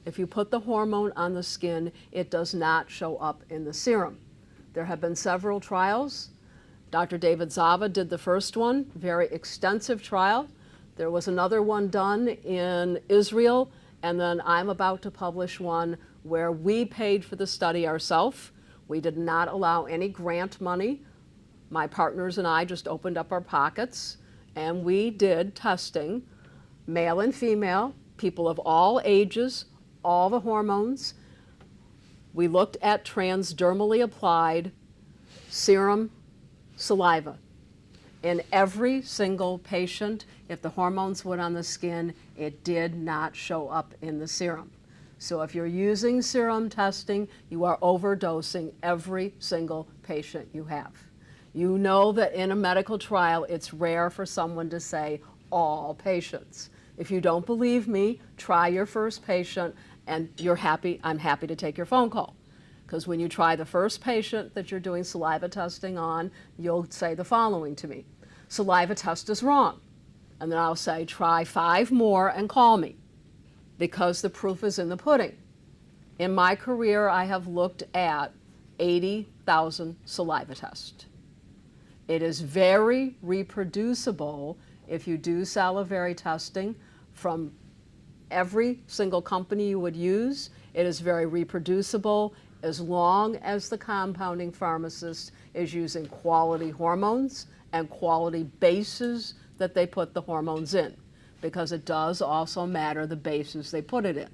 If you put the hormone on the skin, it does not show up in the serum. There have been several trials. Dr. David Zava did the first one, very extensive trial. There was another one done in Israel, and then I'm about to publish one where we paid for the study ourselves. We did not allow any grant money. My partners and I just opened up our pockets, and we did testing, male and female, people of all ages, all the hormones. We looked at transdermally applied serum saliva. In every single patient, if the hormones went on the skin, it did not show up in the serum. So if you're using serum testing, you are overdosing every single patient you have. You know that in a medical trial, it's rare for someone to say all patients. If you don't believe me, try your first patient, and I'm happy to take your phone call. Because when you try the first patient that you're doing saliva testing on, you'll say the following to me: saliva test is wrong. And then I'll say, try 5 more and call me, because the proof is in the pudding. In my career, I have looked at 80,000 saliva tests. It is very reproducible if you do salivary testing from every single company you would use. It is very reproducible as long as the compounding pharmacist is using quality hormones and quality bases that they put the hormones in, because it does also matter the bases they put it in.